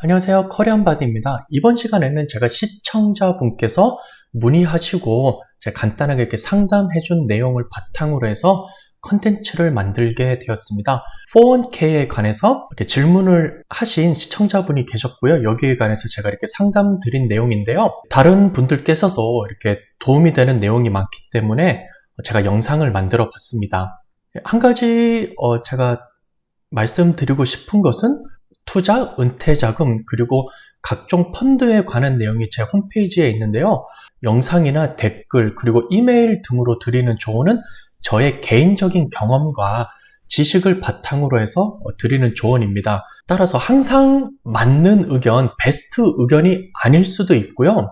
안녕하세요. 커리언바디입니다. 이번 시간에는 제가 시청자분께서 문의하시고 제가 간단하게 이렇게 상담해준 내용을 바탕으로 해서 컨텐츠를 만들게 되었습니다. 401k에 관해서 이렇게 질문을 하신 시청자분이 계셨고요. 여기에 관해서 제가 이렇게 상담 드린 내용인데요. 다른 분들께서도 이렇게 도움이 되는 내용이 많기 때문에 제가 영상을 만들어 봤습니다. 한 가지 제가 말씀드리고 싶은 것은 투자, 은퇴자금, 그리고 각종 펀드에 관한 내용이 제 홈페이지에 있는데요. 영상이나 댓글, 그리고 이메일 등으로 드리는 조언은 저의 개인적인 경험과 지식을 바탕으로 해서 드리는 조언입니다. 따라서 항상 맞는 의견, 베스트 의견이 아닐 수도 있고요.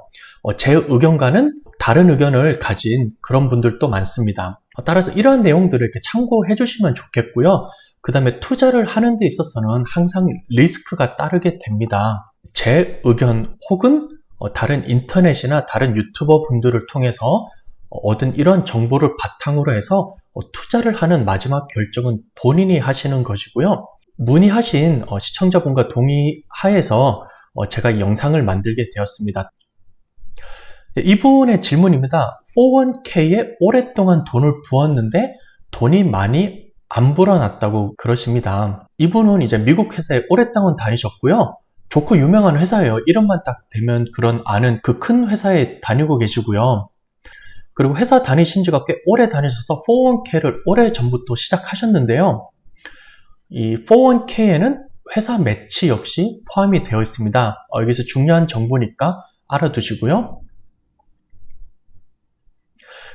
제 의견과는 다른 의견을 가진 그런 분들도 많습니다. 따라서 이러한 내용들을 이렇게 참고해 주시면 좋겠고요. 그 다음에 투자를 하는 데 있어서는 항상 리스크가 따르게 됩니다. 제 의견 혹은 다른 인터넷이나 다른 유튜버 분들을 통해서 얻은 이런 정보를 바탕으로 해서 투자를 하는 마지막 결정은 본인이 하시는 것이고요. 문의하신 시청자분과 동의하에서 제가 이 영상을 만들게 되었습니다. 이분의 질문입니다. 401k에 오랫동안 돈을 부었는데 돈이 많이 안 불어났다고 그러십니다. 이분은 이제 미국 회사에 오랫동안 다니셨고요. 좋고 유명한 회사예요. 이름만 딱 대면 그런 아는 그 큰 회사에 다니고 계시고요. 그리고 회사 다니신 지가 꽤 오래 다니셔서 401k를 오래 전부터 시작하셨는데요. 이 401k에는 회사 매치 역시 포함이 되어 있습니다. 여기서 중요한 정보니까 알아두시고요.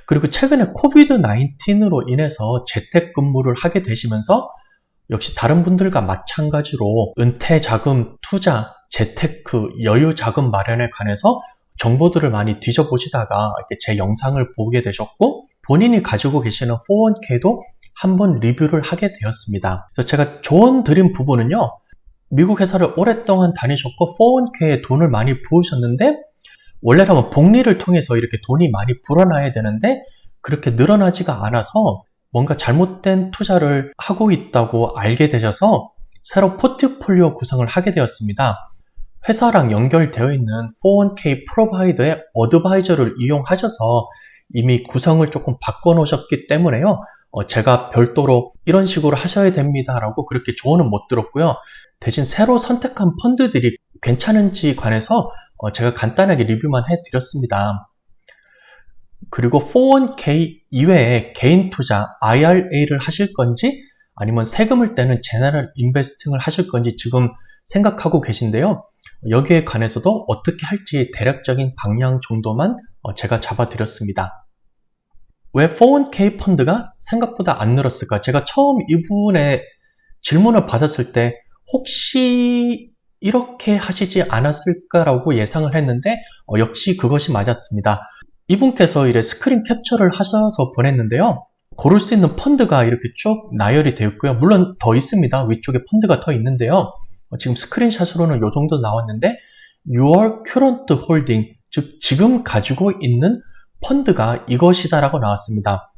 그리고 최근에 코비드-19로 인해서 재택근무를 하게 되시면서 역시 다른 분들과 마찬가지로 은퇴자금, 투자, 재테크, 여유자금 마련에 관해서 정보들을 많이 뒤져보시다가 이렇게 제 영상을 보게 되셨고 본인이 가지고 계시는 401k도 한번 리뷰를 하게 되었습니다. 그래서 제가 조언 드린 부분은요. 미국 회사를 오랫동안 다니셨고 401k에 돈을 많이 부으셨는데 원래라면 복리를 통해서 이렇게 돈이 많이 불어나야 되는데 그렇게 늘어나지가 않아서 뭔가 잘못된 투자를 하고 있다고 알게 되셔서 새로 포트폴리오 구성을 하게 되었습니다. 회사랑 연결되어 있는 401k 프로바이더의 어드바이저를 이용하셔서 이미 구성을 조금 바꿔놓으셨기 때문에요. 제가 별도로 이런 식으로 하셔야 됩니다 라고 그렇게 조언은 못 들었고요. 대신 새로 선택한 펀드들이 괜찮은지 관해서 제가 간단하게 리뷰만 해드렸습니다. 그리고 401k 이외에 개인 투자, IRA를 하실 건지 아니면 세금을 떼는 제너럴 인베스팅을 하실 건지 지금 생각하고 계신데요. 여기에 관해서도 어떻게 할지 대략적인 방향 정도만 제가 잡아드렸습니다. 왜 401k 펀드가 생각보다 안 늘었을까? 제가 처음 이분의 질문을 받았을 때 혹시 이렇게 하시지 않았을까라고 예상을 했는데 역시 그것이 맞았습니다. 이분께서 이래 스크린 캡처를 하셔서 보냈는데요. 고를 수 있는 펀드가 이렇게 쭉 나열이 되어 있고요. 물론 더 있습니다. 위쪽에 펀드가 더 있는데요. 지금 스크린샷으로는 이 정도 나왔는데 Your current holding, 즉 지금 가지고 있는 펀드가 이것이다라고 나왔습니다.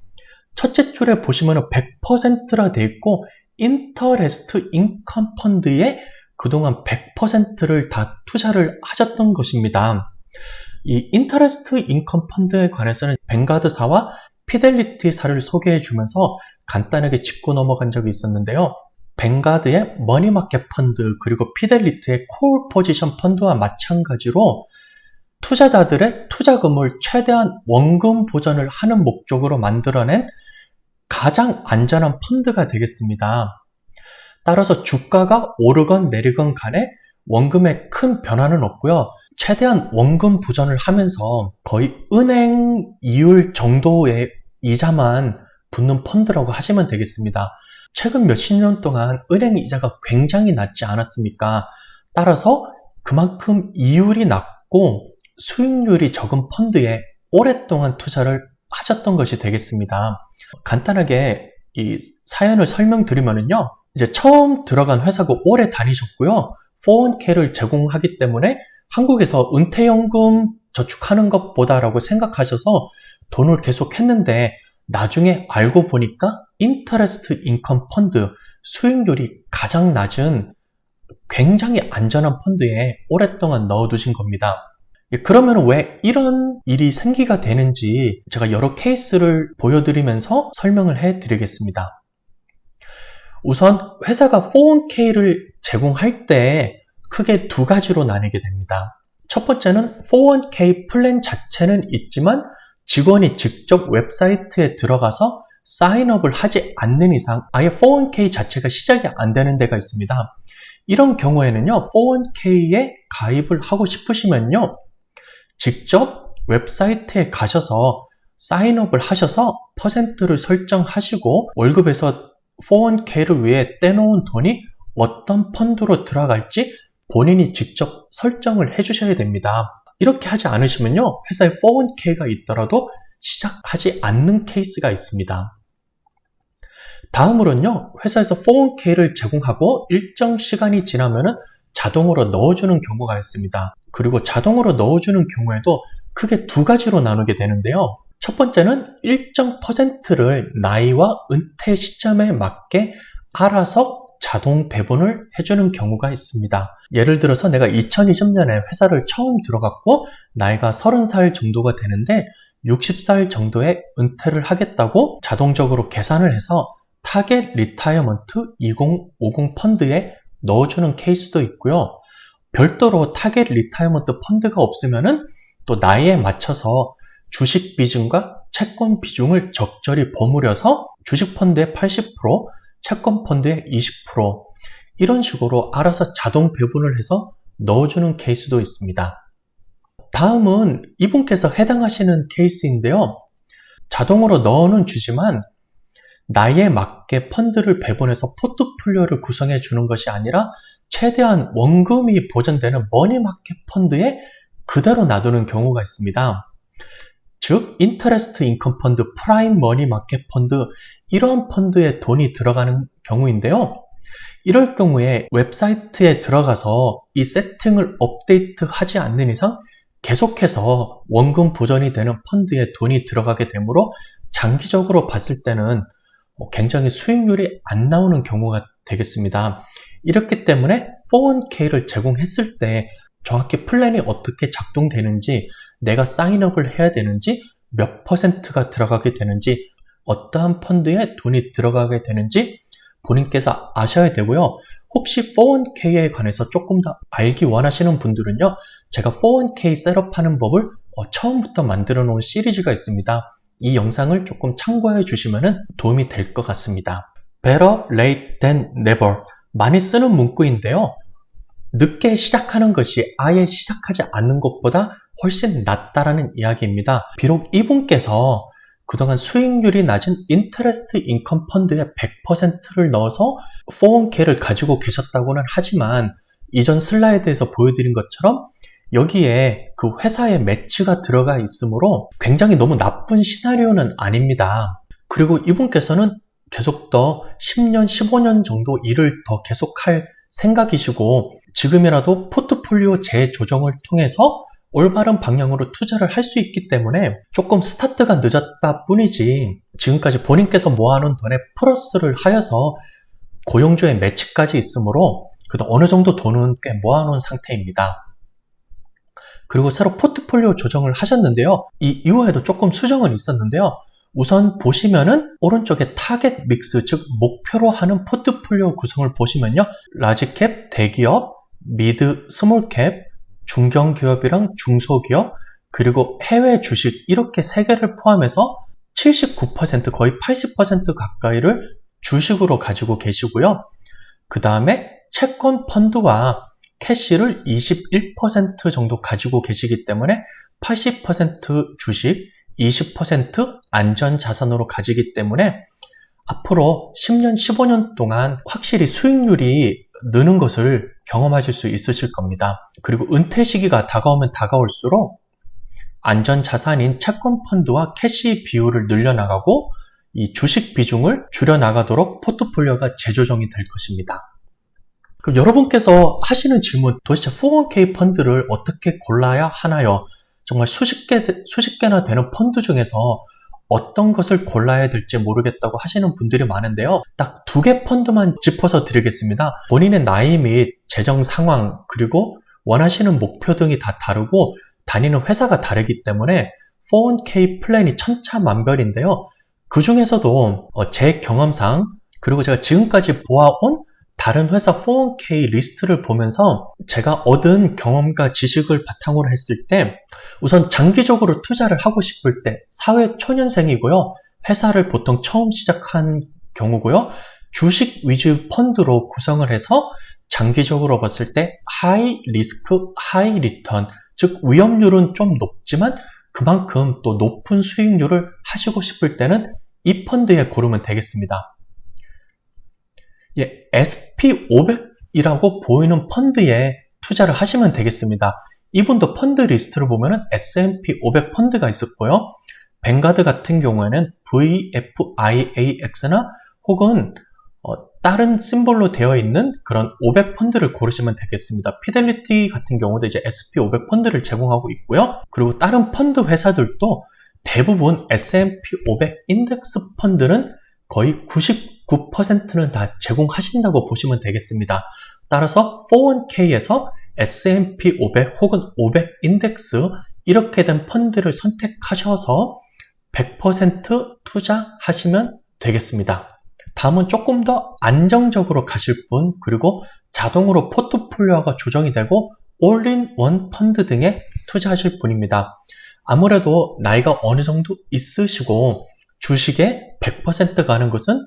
첫째 줄에 보시면 100%라 되어 있고 인터레스트 인컴 펀드에 그동안 100%를 다 투자를 하셨던 것입니다. 이 인터레스트 인컴 펀드에 관해서는 뱅가드사와 피델리티사를 소개해 주면서 간단하게 짚고 넘어간 적이 있었는데요. 뱅가드의 머니마켓 펀드 그리고 피델리티의 콜 포지션 펀드와 마찬가지로 투자자들의 투자금을 최대한 원금 보전을 하는 목적으로 만들어낸 가장 안전한 펀드가 되겠습니다. 따라서 주가가 오르건 내리건 간에 원금에 큰 변화는 없고요. 최대한 원금 보전을 하면서 거의 은행 이율 정도의 이자만 붙는 펀드라고 하시면 되겠습니다. 최근 몇십 년 동안 은행 이자가 굉장히 낮지 않았습니까? 따라서 그만큼 이율이 낮고 수익률이 적은 펀드에 오랫동안 투자를 하셨던 것이 되겠습니다. 간단하게 이 사연을 설명드리면요. 이제 처음 들어간 회사고 오래 다니셨고요. 401k를 제공하기 때문에 한국에서 은퇴연금 저축하는 것보다라고 생각하셔서 돈을 계속 했는데 나중에 알고 보니까 인터레스트 인컴 펀드 수익률이 가장 낮은 굉장히 안전한 펀드에 오랫동안 넣어두신 겁니다. 그러면 왜 이런 일이 생기게 되는지 제가 여러 케이스를 보여드리면서 설명을 해드리겠습니다. 우선 회사가 401k를 제공할 때 크게 두 가지로 나뉘게 됩니다. 첫 번째는 401k 플랜 자체는 있지만 직원이 직접 웹사이트에 들어가서 사인업을 하지 않는 이상 아예 401k 자체가 시작이 안 되는 데가 있습니다. 이런 경우에는요, 401k에 가입을 하고 싶으시면요, 직접 웹사이트에 가셔서 사인업을 하셔서 퍼센트를 설정하시고 월급에서 401k를 위해 떼놓은 돈이 어떤 펀드로 들어갈지 본인이 직접 설정을 해주셔야 됩니다. 이렇게 하지 않으시면요, 회사에 401k가 있더라도 시작하지 않는 케이스가 있습니다. 다음으로는요, 회사에서 401k를 제공하고 일정 시간이 지나면은 자동으로 넣어주는 경우가 있습니다. 그리고 자동으로 넣어주는 경우에도 크게 두 가지로 나누게 되는데요. 첫 번째는 일정 퍼센트를 나이와 은퇴 시점에 맞게 알아서 자동 배분을 해주는 경우가 있습니다. 예를 들어서 내가 2020년에 회사를 처음 들어갔고 나이가 30살 정도가 되는데 60살 정도에 은퇴를 하겠다고 자동적으로 계산을 해서 타겟 리타이어먼트 2050 펀드에 넣어주는 케이스도 있고요. 별도로 타겟 리타이어먼트 펀드가 없으면은 또 나이에 맞춰서 주식 비중과 채권 비중을 적절히 버무려서 주식 펀드의 80%, 채권 펀드의 20% 이런 식으로 알아서 자동 배분을 해서 넣어주는 케이스도 있습니다. 다음은 이분께서 해당하시는 케이스인데요. 자동으로 넣어는 주지만 나이에 맞게 펀드를 배분해서 포트폴리오를 구성해 주는 것이 아니라 최대한 원금이 보전되는 머니마켓 펀드에 그대로 놔두는 경우가 있습니다. 즉, 인터레스트 인컴 펀드, 프라임 머니마켓 펀드 이런 펀드에 돈이 들어가는 경우인데요. 이럴 경우에 웹사이트에 들어가서 이 세팅을 업데이트하지 않는 이상 계속해서 원금 보전이 되는 펀드에 돈이 들어가게 되므로 장기적으로 봤을 때는 굉장히 수익률이 안 나오는 경우가 되겠습니다. 이렇기 때문에 401k를 제공했을 때 정확히 플랜이 어떻게 작동되는지, 내가 사인업을 해야 되는지, 몇 퍼센트가 들어가게 되는지, 어떠한 펀드에 돈이 들어가게 되는지 본인께서 아셔야 되고요. 혹시 401k에 관해서 조금 더 알기 원하시는 분들은요, 제가 401k 셋업하는 법을 처음부터 만들어 놓은 시리즈가 있습니다. 이 영상을 조금 참고해 주시면 도움이 될 것 같습니다. Better late than never. 많이 쓰는 문구인데요. 늦게 시작하는 것이 아예 시작하지 않는 것보다 훨씬 낫다라는 이야기입니다. 비록 이분께서 그동안 수익률이 낮은 인터레스트 인컴 펀드에 100%를 넣어서 401k를 가지고 계셨다고는 하지만 이전 슬라이드에서 보여드린 것처럼 여기에 그 회사의 매치가 들어가 있으므로 굉장히 너무 나쁜 시나리오는 아닙니다. 그리고 이분께서는 계속 더 10년, 15년 정도 일을 더 계속할 생각이시고 지금이라도 포트폴리오 재조정을 통해서 올바른 방향으로 투자를 할 수 있기 때문에 조금 스타트가 늦었다 뿐이지 지금까지 본인께서 모아놓은 돈에 플러스를 하여서 고용주의 매치까지 있으므로 그래도 어느 정도 돈은 꽤 모아놓은 상태입니다. 그리고 새로 포트폴리오 조정을 하셨는데요. 이 이후에도 조금 수정은 있었는데요. 우선 보시면은 오른쪽에 타겟 믹스, 즉 목표로 하는 포트폴리오 구성을 보시면요. 라지캡, 대기업, 미드, 스몰캡, 중견기업이랑 중소기업, 그리고 해외 주식 이렇게 세 개를 포함해서 79% 거의 80% 가까이를 주식으로 가지고 계시고요. 그 다음에 채권 펀드와 캐시를 21% 정도 가지고 계시기 때문에 80% 주식, 20% 안전자산으로 가지기 때문에 앞으로 10년, 15년 동안 확실히 수익률이 느는 것을 경험하실 수 있으실 겁니다. 그리고 은퇴 시기가 다가오면 다가올수록 안전자산인 채권 펀드와 캐시 비율을 늘려나가고 이 주식 비중을 줄여나가도록 포트폴리오가 재조정이 될 것입니다. 그럼 여러분께서 하시는 질문, 도대체 401k 펀드를 어떻게 골라야 하나요? 정말 수십 개나 되는 펀드 중에서 어떤 것을 골라야 될지 모르겠다고 하시는 분들이 많은데요. 딱 2개 펀드만 짚어서 드리겠습니다. 본인의 나이 및 재정 상황, 그리고 원하시는 목표 등이 다 다르고 다니는 회사가 다르기 때문에 401k 플랜이 천차만별인데요. 그 중에서도 제 경험상, 그리고 제가 지금까지 보아온 다른 회사 401k 리스트를 보면서 제가 얻은 경험과 지식을 바탕으로 했을 때 우선 장기적으로 투자를 하고 싶을 때 사회 초년생이고요. 회사를 보통 처음 시작한 경우고요. 주식 위주 펀드로 구성을 해서 장기적으로 봤을 때 하이 리스크, 하이 리턴, 즉 위험률은 좀 높지만 그만큼 또 높은 수익률을 하시고 싶을 때는 이 펀드에 고르면 되겠습니다. SP500이라고 보이는 펀드에 투자를 하시면 되겠습니다. 이분도 펀드 리스트를 보면 S&P 500 펀드가 있었고요. 뱅가드 같은 경우에는 VFIAX나 혹은 다른 심볼로 되어 있는 그런 500 펀드를 고르시면 되겠습니다. 피델리티 같은 경우도 이제 SP500 펀드를 제공하고 있고요. 그리고 다른 펀드 회사들도 대부분 S&P 500 인덱스 펀드는 거의 99%는 다 제공하신다고 보시면 되겠습니다. 따라서 401k에서 S&P 500 혹은 500 인덱스 이렇게 된 펀드를 선택하셔서 100% 투자하시면 되겠습니다. 다음은 조금 더 안정적으로 가실 분, 그리고 자동으로 포트폴리오가 조정이 되고 올인원 펀드 등에 투자하실 분입니다. 아무래도 나이가 어느 정도 있으시고 주식에 100% 가는 것은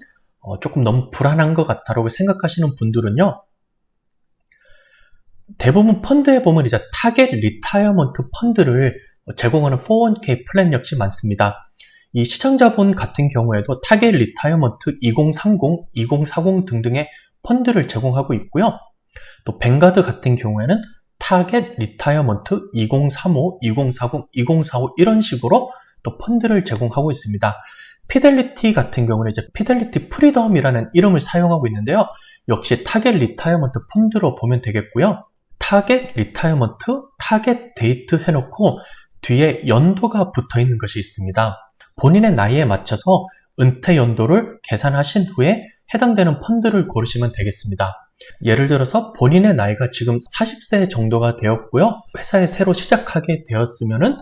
조금 너무 불안한 것 같다라고 생각하시는 분들은요. 대부분 펀드에 보면 이제 타겟 리타이어먼트 펀드를 제공하는 401k 플랜 역시 많습니다. 이 시청자분 같은 경우에도 타겟 리타이어먼트 2030, 2040 등등의 펀드를 제공하고 있고요. 또 뱅가드 같은 경우에는 타겟 리타이어먼트 2035, 2040, 2045 이런 식으로 또 펀드를 제공하고 있습니다. 피델리티 같은 경우는 이제 피델리티 프리덤이라는 이름을 사용하고 있는데요. 역시 타겟 리타이어먼트 펀드로 보면 되겠고요. 타겟 리타이어먼트, 타겟 데이트 해놓고 뒤에 연도가 붙어 있는 것이 있습니다. 본인의 나이에 맞춰서 은퇴 연도를 계산하신 후에 해당되는 펀드를 고르시면 되겠습니다. 예를 들어서 본인의 나이가 지금 40세 정도가 되었고요. 회사에 새로 시작하게 되었으면은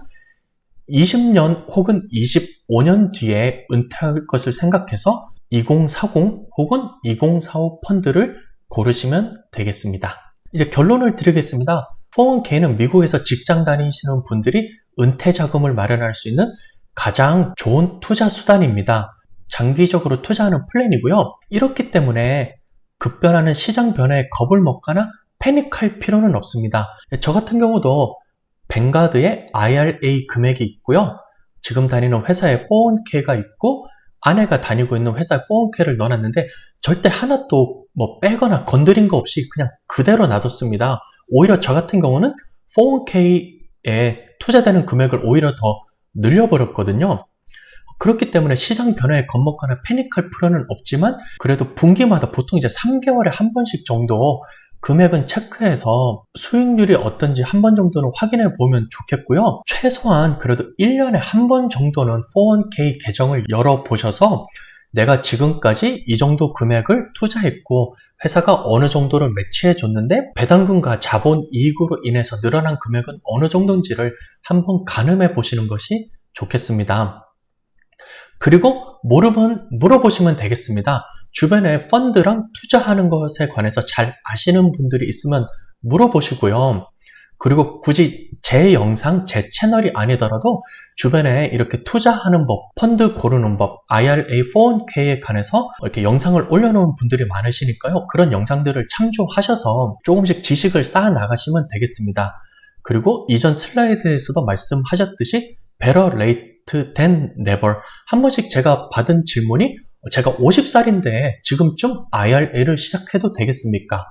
20년 혹은 25년 뒤에 은퇴할 것을 생각해서 2040 혹은 2045 펀드를 고르시면 되겠습니다. 이제 결론을 드리겠습니다. 401k는 미국에서 직장 다니시는 분들이 은퇴 자금을 마련할 수 있는 가장 좋은 투자 수단입니다. 장기적으로 투자하는 플랜이고요. 이렇기 때문에 급변하는 시장 변화에 겁을 먹거나 패닉할 필요는 없습니다. 저 같은 경우도 뱅가드에 IRA 금액이 있고요. 지금 다니는 회사에 401k가 있고 아내가 다니고 있는 회사에 401k를 넣어놨는데 절대 하나도 빼거나 건드린 거 없이 그냥 그대로 놔뒀습니다. 오히려 저 같은 경우는 401k에 투자되는 금액을 오히려 더 늘려버렸거든요. 그렇기 때문에 시장 변화에 겁먹거나 패닉할 필요는 없지만 그래도 분기마다 보통 이제 3개월에 한 번씩 정도 금액은 체크해서 수익률이 어떤지 한 번 정도는 확인해 보면 좋겠고요. 최소한 그래도 1년에 한 번 정도는 401k 계정을 열어보셔서 내가 지금까지 이 정도 금액을 투자했고 회사가 어느 정도를 매치해 줬는데 배당금과 자본 이익으로 인해서 늘어난 금액은 어느 정도인지를 한번 가늠해 보시는 것이 좋겠습니다. 그리고 물어보시면 되겠습니다. 주변에 펀드랑 투자하는 것에 관해서 잘 아시는 분들이 있으면 물어보시고요. 그리고 굳이 제 영상, 제 채널이 아니더라도 주변에 이렇게 투자하는 법, 펀드 고르는 법, IRA, 401k에 관해서 이렇게 영상을 올려놓은 분들이 많으시니까요. 그런 영상들을 참조하셔서 조금씩 지식을 쌓아 나가시면 되겠습니다. 그리고 이전 슬라이드에서도 말씀하셨듯이 better late than never. 한 번씩 제가 받은 질문이 제가 50살인데 지금쯤 IRA를 시작해도 되겠습니까?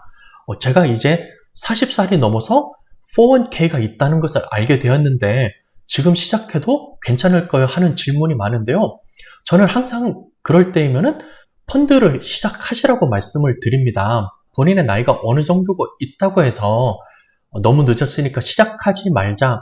제가 이제 40살이 넘어서 401k가 있다는 것을 알게 되었는데 지금 시작해도 괜찮을까요? 하는 질문이 많은데요. 저는 항상 그럴 때이면은 펀드를 시작하시라고 말씀을 드립니다. 본인의 나이가 어느 정도고 있다고 해서 너무 늦었으니까 시작하지 말자.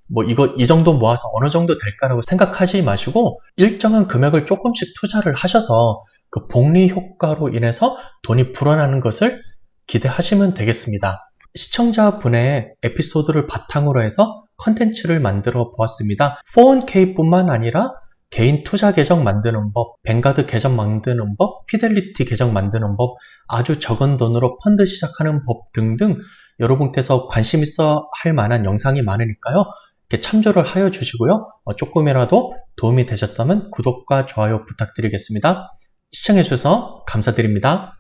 뭐 이 정도 모아서 어느 정도 될까라고 생각하지 마시고 일정한 금액을 조금씩 투자를 하셔서 그 복리 효과로 인해서 돈이 불어나는 것을 기대하시면 되겠습니다. 시청자분의 에피소드를 바탕으로 해서 컨텐츠를 만들어 보았습니다. 401k 뿐만 아니라 개인 투자 계정 만드는 법, 뱅가드 계정 만드는 법, 피델리티 계정 만드는 법, 아주 적은 돈으로 펀드 시작하는 법 등등 여러분께서 관심 있어 할 만한 영상이 많으니까요. 이렇게 참조를 하여 주시고요. 조금이라도 도움이 되셨다면 구독과 좋아요 부탁드리겠습니다. 시청해 주셔서 감사드립니다.